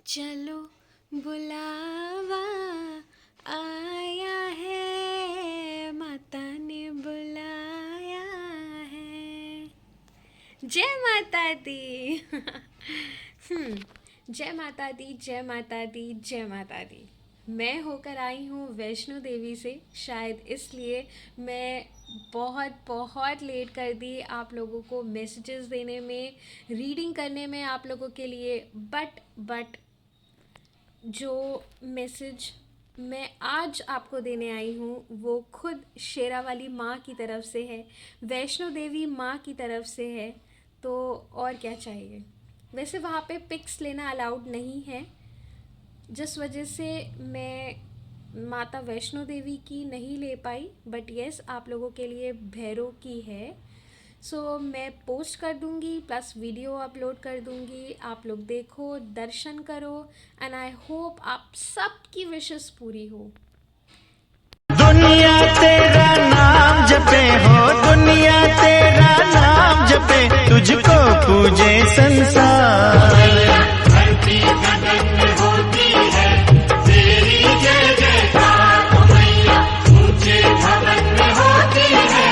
चलो बुलावा आया है, माता ने बुलाया है। जय माता दी। जय माता दी, जय माता दी, जय माता दी। मैं होकर आई हूँ वैष्णो देवी से, शायद इसलिए मैं बहुत बहुत लेट कर दी आप लोगों को मैसेजेस देने में, रीडिंग करने में आप लोगों के लिए। बट जो मैसेज मैं आज आपको देने आई हूँ वो खुद शेरावाली माँ की तरफ से है, वैष्णो देवी माँ की तरफ से है। तो और क्या चाहिए। वैसे वहाँ पे पिक्स लेना अलाउड नहीं है, जिस वजह से मैं माता वैष्णो देवी की नहीं ले पाई, बट यस आप लोगों के लिए भैरव की है। सो मैं पोस्ट कर दूंगी, प्लस वीडियो अपलोड कर दूंगी। आप लोग देखो, दर्शन करो, एंड आई होप आप सबकी विशेस पूरी हो। दुनिया तेरा नाम जपे हो, दुनिया तेरा नाम जपे, तुझको पूजे संसार। धरती गगन में होती है तेरी जय जयकार, ओ मैया ऊंचे भवन में होती है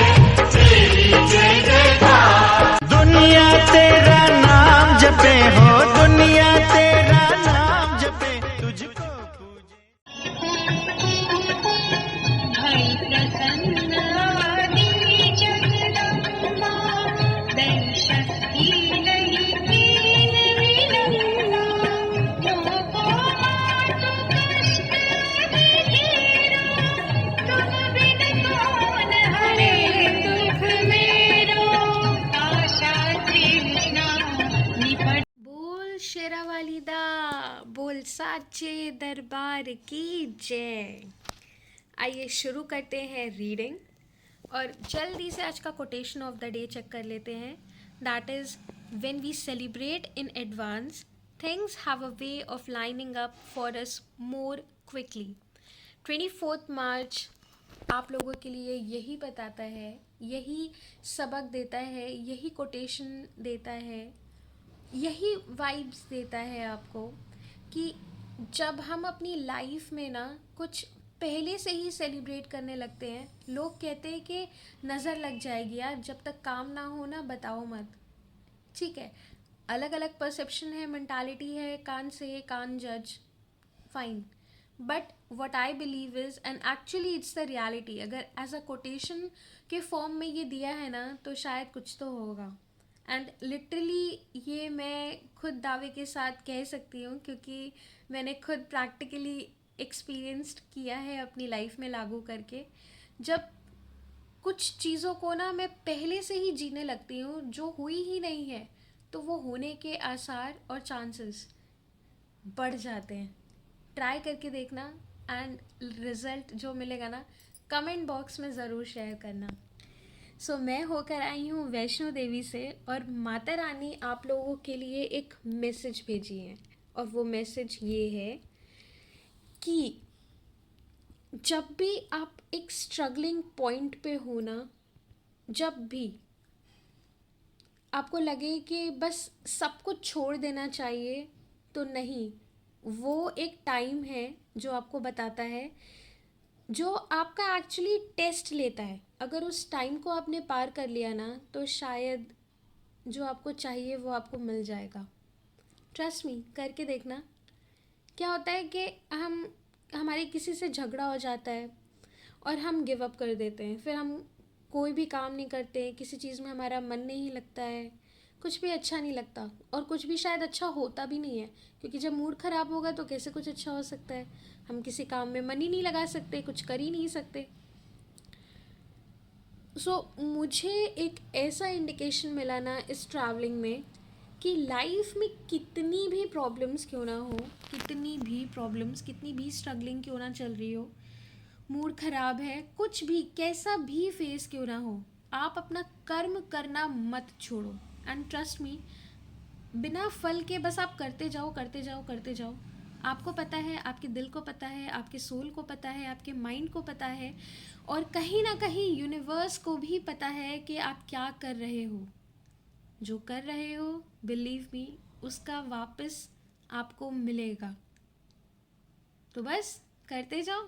तेरी जय जयकार। दुनिया तेरा नाम जपे हो, दुनिया तेरा नाम जपे, तुझको पूजे। बोल शेरावाली दा, बोल साचे दरबार की जय। आइए शुरू करते हैं रीडिंग, और जल्दी से आज का quotation of the day check कर लेते हैं। That is, when we celebrate in advance, things have a way of lining up for us more quickly. 24 मार्च आप लोगों के लिए यही बताता है, यही सबक देता है, यही कोटेशन देता है, यही वाइब्स देता है आपको कि जब हम अपनी लाइफ में ना कुछ पहले से ही सेलिब्रेट करने लगते हैं, लोग कहते हैं कि नज़र लग जाएगी यार, जब तक काम ना हो ना बताओ मत। ठीक है, अलग अलग परसेप्शन है, मेंटालिटी है, कान से कान जज, fine. But what I believe is, and actually it's the reality, अगर एज अ कोटेशन के फॉर्म में ये दिया है ना तो शायद कुछ तो होगा। एंड लिटरली ये मैं खुद दावे के साथ कह सकती हूँ, क्योंकि मैंने खुद प्रैक्टिकली एक्सपीरियंस्ड किया है अपनी लाइफ में लागू करके। जब कुछ चीज़ों को ना मैं पहले से ही जीने लगती हूँ जो हुई ही नहीं है, तो वो होने के आसार और चांसेस बढ़ जाते हैं। ट्राई करके देखना, एंड रिज़ल्ट जो मिलेगा ना कमेंट बॉक्स में ज़रूर शेयर करना। सो मैं होकर आई हूँ वैष्णो देवी से, और माता रानी आप लोगों के लिए एक मैसेज भेजी है, और वो मैसेज ये है कि जब भी आप एक स्ट्रगलिंग पॉइंट पे हो ना, जब भी आपको लगे कि बस सब कुछ छोड़ देना चाहिए, तो नहीं, वो एक टाइम है जो आपको बताता है, जो आपका एक्चुअली टेस्ट लेता है। अगर उस टाइम को आपने पार कर लिया ना तो शायद जो आपको चाहिए वो आपको मिल जाएगा। ट्रस्ट मी, करके देखना। क्या होता है कि हमारे किसी से झगड़ा हो जाता है और हम गिव अप कर देते हैं, फिर हम कोई भी काम नहीं करते हैं, किसी चीज़ में हमारा मन नहीं लगता है, कुछ भी अच्छा नहीं लगता, और कुछ भी शायद अच्छा होता भी नहीं है, क्योंकि जब मूड ख़राब होगा तो कैसे कुछ अच्छा हो सकता है। हम किसी काम में मन ही नहीं लगा सकते, कुछ कर ही नहीं सकते। मुझे एक ऐसा इंडिकेशन मिला ना इस ट्रैवलिंग में कि लाइफ में कितनी भी प्रॉब्लम्स क्यों ना हो, कितनी भी प्रॉब्लम्स, कितनी भी स्ट्रगलिंग क्यों ना चल रही हो, मूड ख़राब है, कुछ भी कैसा भी फेस क्यों ना हो, आप अपना कर्म करना मत छोड़ो। एंड ट्रस्ट मी, बिना फल के बस आप करते जाओ, करते जाओ, करते जाओ। आपको पता है, आपके दिल को पता है, आपके सोल को पता है, आपके माइंड को पता है, और कहीं ना कहीं यूनिवर्स को भी पता है कि आप क्या कर रहे हो। जो कर रहे हो, बिलीव मी, उसका वापस आपको मिलेगा। तो बस करते जाओ।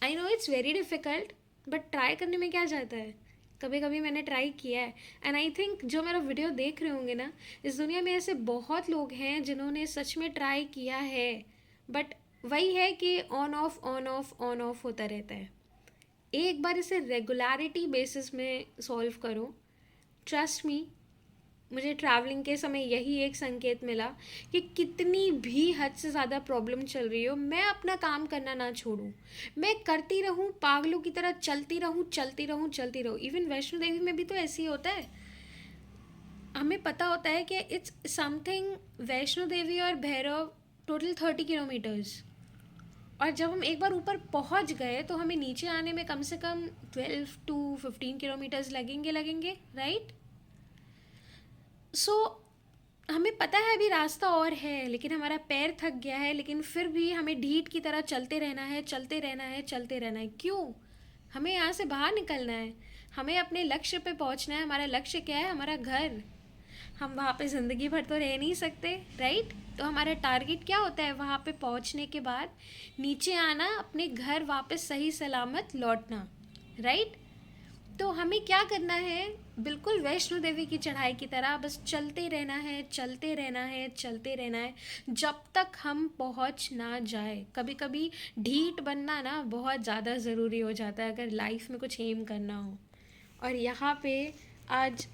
I know it's very difficult, but try करने में क्या जाता है। कभी कभी मैंने ट्राई किया है, एंड आई थिंक जो मेरा वीडियो देख रहे होंगे ना, इस दुनिया में ऐसे बहुत लोग हैं जिन्होंने सच में ट्राई किया है, बट वही है कि on off on off on off होता रहता है। एक बार इसे रेगुलरिटी बेसिस में सॉल्व करो, ट्रस्ट मी। मुझे ट्रैवलिंग के समय यही एक संकेत मिला कि कितनी भी हद से ज़्यादा प्रॉब्लम चल रही हो, मैं अपना काम करना ना छोड़ूं, मैं करती रहूं, पागलों की तरह चलती रहूं चलती रहूं चलती रहूं। इवन वैष्णो देवी में भी तो ऐसे ही होता है। हमें पता होता है कि इट्स समथिंग, वैष्णो देवी और भैरव टोटल 30 किलोमीटर्स, और जब हम एक बार ऊपर पहुंच गए तो हमें नीचे आने में कम से कम 12 to 15 किलोमीटर्स लगेंगे, राइट। सो हमें पता है अभी रास्ता और है, लेकिन हमारा पैर थक गया है, लेकिन फिर भी हमें ढीठ की तरह चलते रहना है, चलते रहना है, चलते रहना है। क्यों? हमें यहाँ से बाहर निकलना है, हमें अपने लक्ष्य पे पहुँचना है। हमारा लक्ष्य क्या है? हमारा घर। हम वहाँ पे ज़िंदगी भर तो रह नहीं सकते, राइट। तो हमारा टारगेट क्या होता है? वहाँ पे पहुँचने के बाद नीचे आना, अपने घर वापस सही सलामत लौटना, राइट। तो हमें क्या करना है? बिल्कुल वैष्णो देवी की चढ़ाई की तरह बस चलते रहना है, चलते रहना है, चलते रहना है, जब तक हम पहुंच ना जाए। कभी कभी ढीठ बनना ना बहुत ज़्यादा ज़रूरी हो जाता है अगर लाइफ में कुछ एम करना हो। और यहाँ पे आज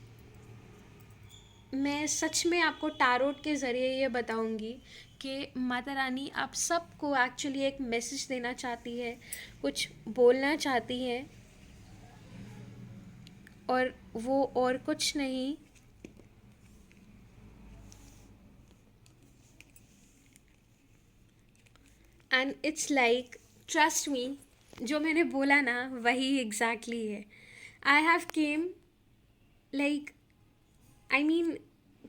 मैं सच में आपको टारोट के ज़रिए ये बताऊंगी कि माता रानी आप सबको एक्चुअली एक मैसेज देना चाहती है, कुछ बोलना चाहती है, और वो और कुछ नहीं, and it's like, trust me, जो मैंने बोला ना वही एग्जैक्टली है। I have came, like, I mean,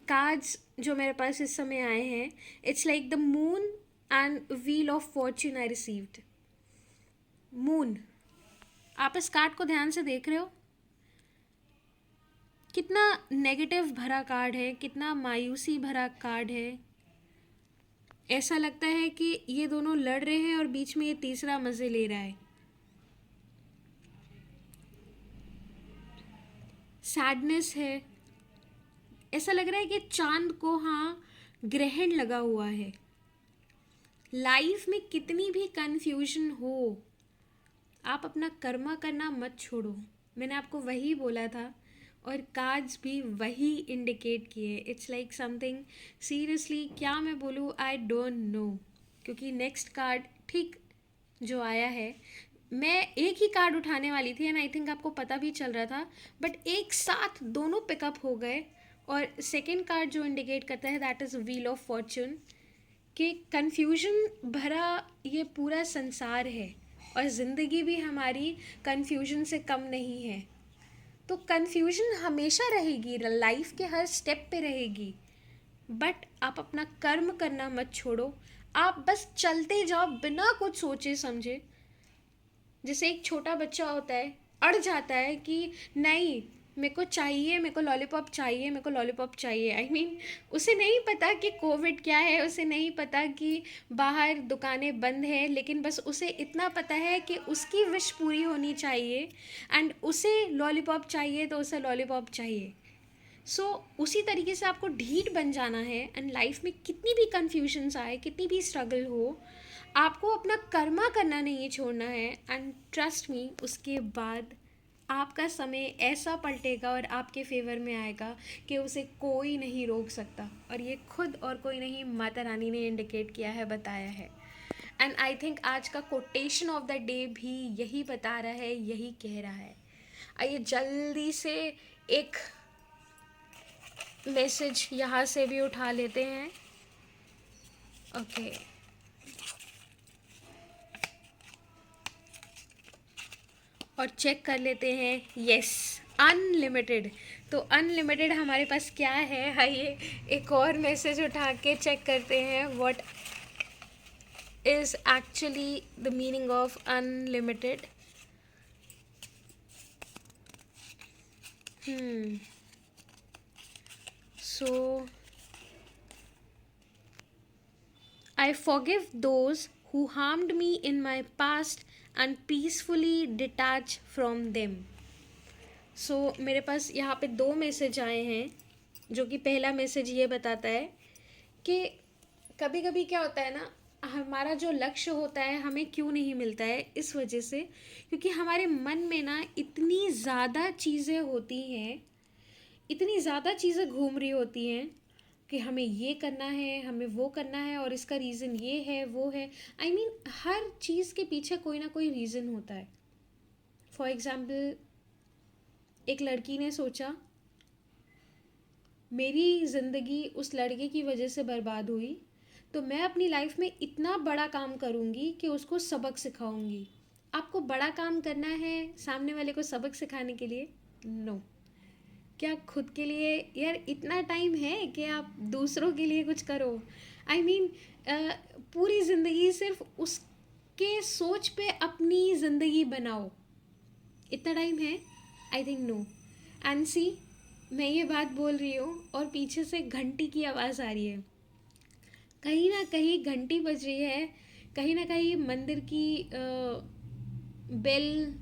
cards जो मेरे पास इस समय आए हैं, it's like the moon and wheel of Fortune I received. Moon, आप इस कार्ड को ध्यान से देख रहे हो? कितना नेगेटिव भरा कार्ड है, कितना मायूसी भरा कार्ड है। ऐसा लगता है कि ये दोनों लड़ रहे हैं और बीच में ये तीसरा मज़े ले रहा है। सैडनेस है, ऐसा लग रहा है कि चांद को, हाँ, ग्रहण लगा हुआ है। लाइफ में कितनी भी कंफ्यूजन हो, आप अपना कर्मा करना मत छोड़ो। मैंने आपको वही बोला था, और कार्ड्स भी वही इंडिकेट किए। इट्स लाइक समथिंग, सीरियसली क्या मैं बोलूँ, आई डोंट नो। क्योंकि नेक्स्ट कार्ड ठीक जो आया है, मैं एक ही कार्ड उठाने वाली थी, एंड आई थिंक आपको पता भी चल रहा था, बट एक साथ दोनों पिकअप हो गए। और सेकेंड कार्ड जो इंडिकेट करता है, that is wheel of Fortune, कि कन्फ्यूजन भरा ये पूरा संसार है, और ज़िंदगी भी हमारी कन्फ्यूजन से कम नहीं है। तो कन्फ्यूजन हमेशा रहेगी, लाइफ के हर स्टेप पे रहेगी, बट आप अपना कर्म करना मत छोड़ो। आप बस चलते जाओ बिना कुछ सोचे समझे। जैसे एक छोटा बच्चा होता है, अड़ जाता है कि नहीं, मेरे को चाहिए, मेरे को लॉलीपॉप चाहिए, मेरे को लॉलीपॉप चाहिए। आई मीन, उसे नहीं पता कि कोविड क्या है, उसे नहीं पता कि बाहर दुकानें बंद है, लेकिन बस उसे इतना पता है कि उसकी विश पूरी होनी चाहिए, एंड उसे लॉलीपॉप चाहिए तो उसे लॉलीपॉप चाहिए। सो उसी तरीके से आपको ढीठ बन जाना है, एंड लाइफ में कितनी भी कन्फ्यूजन्स आए, कितनी भी स्ट्रगल हो, आपको अपना कर्मा करना नहीं छोड़ना है। एंड ट्रस्ट मी, उसके बाद आपका समय ऐसा पलटेगा और आपके फेवर में आएगा कि उसे कोई नहीं रोक सकता। और ये खुद और कोई नहीं, माता रानी ने इंडिकेट किया है, बताया है। एंड आई थिंक आज का कोटेशन ऑफ द डे भी यही बता रहा है, यही कह रहा है। आइए जल्दी से एक मैसेज यहाँ से भी उठा लेते हैं। ओके, और चेक कर लेते हैं। Yes, unlimited. तो अनलिमिटेड हमारे पास क्या है? आइए एक और मैसेज उठा के चेक करते हैं what is actually the meaning of unlimited. So I forgive those who harmed me in my past and peacefully detach from them. सो मेरे पास यहाँ पे 2 मैसेज आए हैं, जो कि पहला मैसेज ये बताता है कि कभी कभी क्या होता है ना, हमारा जो लक्ष्य होता है हमें क्यों नहीं मिलता है, इस वजह से क्योंकि हमारे मन में ना इतनी ज़्यादा चीज़ें होती हैं, इतनी ज़्यादा चीज़ें घूम रही होती हैं कि हमें ये करना है, हमें वो करना है, और इसका रीज़न ये है वो है। आई मीन हर चीज़ के पीछे कोई ना कोई रीज़न होता है। फॉर एग्ज़ाम्पल, एक लड़की ने सोचा मेरी ज़िंदगी उस लड़के की वजह से बर्बाद हुई, तो मैं अपनी लाइफ में इतना बड़ा काम करूँगी कि उसको सबक सिखाऊंगी। आपको बड़ा काम करना है सामने वाले को सबक सिखाने के लिए? नो। क्या खुद के लिए यार इतना टाइम है कि आप दूसरों के लिए कुछ करो? आई मीन पूरी ज़िंदगी सिर्फ उसके सोच पे अपनी ज़िंदगी बनाओ, इतना टाइम है? I think no. And see, मैं ये बात बोल रही हूँ और पीछे से घंटी की आवाज़ आ रही है, कहीं ना कहीं घंटी बज रही है, कहीं ना कहीं मंदिर की बेल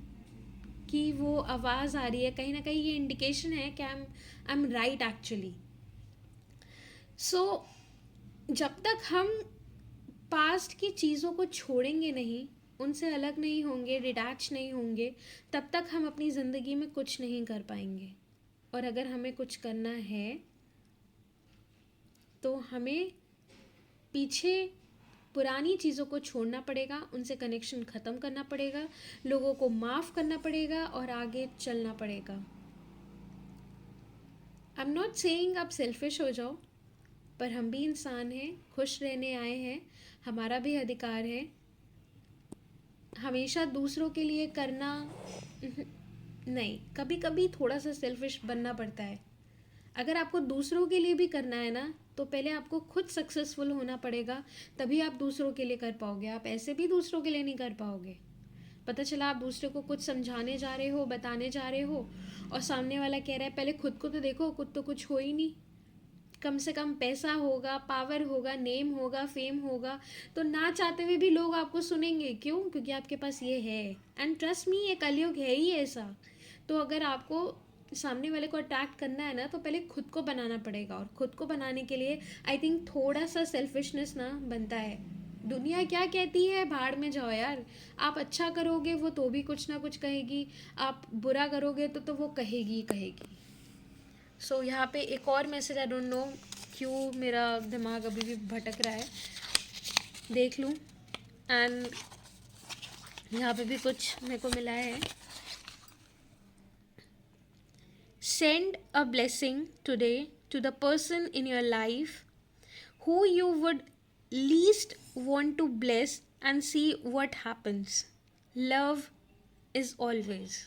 की वो आवाज़ आ रही है, कहीं ना कहीं ये इंडिकेशन है कि आई एम राइट एक्चुअली। सो जब तक हम पास्ट की चीज़ों को छोड़ेंगे नहीं, उनसे अलग नहीं होंगे, डिटैच नहीं होंगे, तब तक हम अपनी ज़िंदगी में कुछ नहीं कर पाएंगे। और अगर हमें कुछ करना है तो हमें पीछे पुरानी चीज़ों को छोड़ना पड़ेगा, उनसे कनेक्शन ख़त्म करना पड़ेगा, लोगों को माफ़ करना पड़ेगा और आगे चलना पड़ेगा। आई एम नॉट सेइंग आप सेल्फिश हो जाओ, पर हम भी इंसान हैं, खुश रहने आए हैं, हमारा भी अधिकार है। हमेशा दूसरों के लिए करना नहीं, कभी कभी थोड़ा सा सेल्फिश बनना पड़ता है। अगर आपको दूसरों के लिए भी करना है ना, तो पहले आपको खुद सक्सेसफुल होना पड़ेगा, तभी आप दूसरों के लिए कर पाओगे। आप ऐसे भी दूसरों के लिए नहीं कर पाओगे। पता चला आप दूसरे को कुछ समझाने जा रहे हो, बताने जा रहे हो, और सामने वाला कह रहा है पहले खुद को तो देखो, खुद तो कुछ हो ही नहीं। कम से कम पैसा होगा, पावर होगा, नेम होगा, फेम होगा, तो ना चाहते हुए भी लोग आपको सुनेंगे। क्यों? क्योंकि आपके पास ये है। एंड ट्रस्ट मी, ये कलयुग है ही ऐसा। तो अगर आपको सामने वाले को अट्रैक्ट करना है ना, तो पहले खुद को बनाना पड़ेगा, और खुद को बनाने के लिए आई थिंक थोड़ा सा सेल्फिशनेस ना बनता है। दुनिया क्या कहती है, भाड़ में जाओ यार। आप अच्छा करोगे वो तो भी कुछ ना कुछ कहेगी, आप बुरा करोगे तो वो कहेगी ही कहेगी। सो यहाँ पे एक और मैसेज, आई डोंट नो क्यों मेरा दिमाग अभी भी भटक रहा है, देख लूँ। एंड यहाँ पे भी कुछ मेरे को मिला है। Send a blessing today to the person in your life who you would least want to bless and see what happens. Love is always.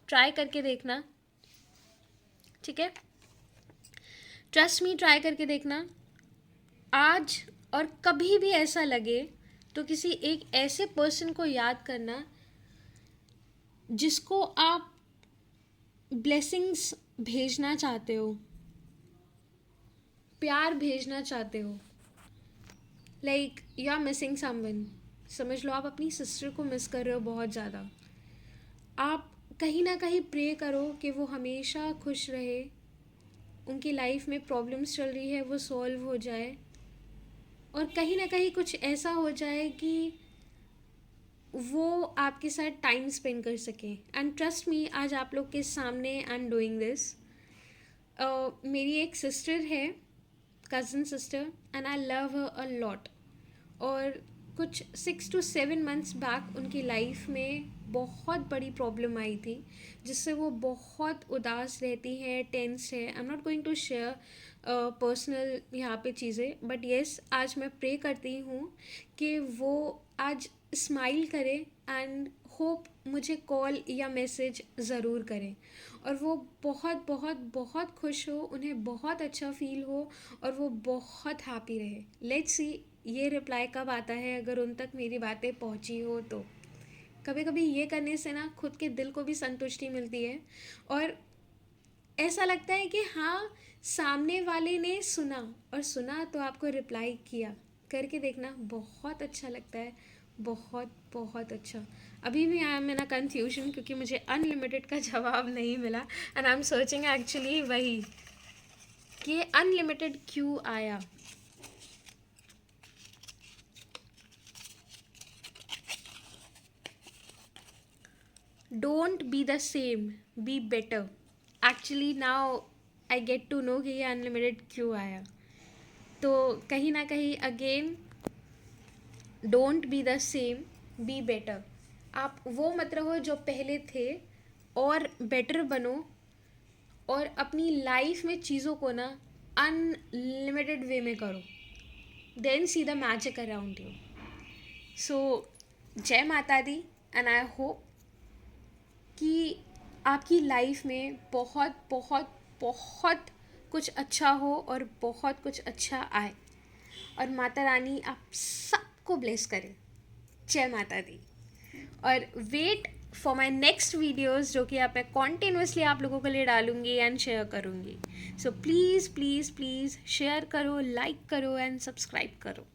Try करके देखना, ठीक है? Trust me, try करके देखना। आज और कभी भी ऐसा लगे तो किसी एक ऐसे पर्सन को याद करना जिसको आप ब्लेसिंग्स भेजना चाहते हो, प्यार भेजना चाहते हो। Like you are missing someone. समझ लो आप अपनी सिस्टर को मिस कर रहे हो बहुत ज़्यादा। आप कहीं ना कहीं प्रे करो कि वो हमेशा खुश रहे, उनकी लाइफ में प्रॉब्लम्स चल रही है वो सॉल्व हो जाए, और कहीं ना कहीं कुछ ऐसा हो जाए कि वो आपके साथ टाइम स्पेंड कर सकें। एंड ट्रस्ट मी, आज आप लोग के सामने आई एम डूइंग दिस। मेरी एक सिस्टर है, cousin sister, and I love her a lot. और कुछ 6 to 7 months बैक उनकी लाइफ में बहुत बड़ी प्रॉब्लम आई थी, जिससे वो बहुत उदास रहती है, टेंस है। I am not going to share personal यहाँ पे चीज़ें, बट येस, आज मैं प्रे करती हूँ कि वो आज स्माइल करे एंड होप मुझे कॉल या मैसेज ज़रूर करें, और वो बहुत बहुत बहुत खुश हो, उन्हें बहुत अच्छा फील हो, और वो बहुत हैप्पी रहे। लेट्स सी ये रिप्लाई कब आता है, अगर उन तक मेरी बातें पहुंची हो तो। कभी कभी ये करने से ना खुद के दिल को भी संतुष्टि मिलती है, और ऐसा लगता है कि हाँ, सामने वाले ने सुना, और सुना तो आपको रिप्लाई किया। करके देखना, बहुत अच्छा लगता है, बहुत बहुत अच्छा। अभी भी I am in a confusion क्योंकि मुझे अनलिमिटेड का जवाब नहीं मिला and I am searching actually वही कि अनलिमिटेड क्यों आया। Don't be the same, be better. Actually now I get to know कि ये अनलिमिटेड क्यों आया। तो कहीं ना कहीं again, don't be the same, be better. आप वो मत रहो जो पहले थे, और बेटर बनो, और अपनी लाइफ में चीज़ों को ना अनलिमिटेड वे में करो, then see the magic around you. So जय माता दी, एंड आई होप कि आपकी लाइफ में बहुत बहुत बहुत कुछ अच्छा हो और बहुत कुछ अच्छा आए, और माता रानी आप सबको ब्लेस करे। जय माता दी। और wait for my next videos जो कि मैं कॉन्टिन्यूसली आप लोगों के लिए डालूंगी एंड शेयर करूँगी। So please please please share करो, लाइक करो एंड सब्सक्राइब करो।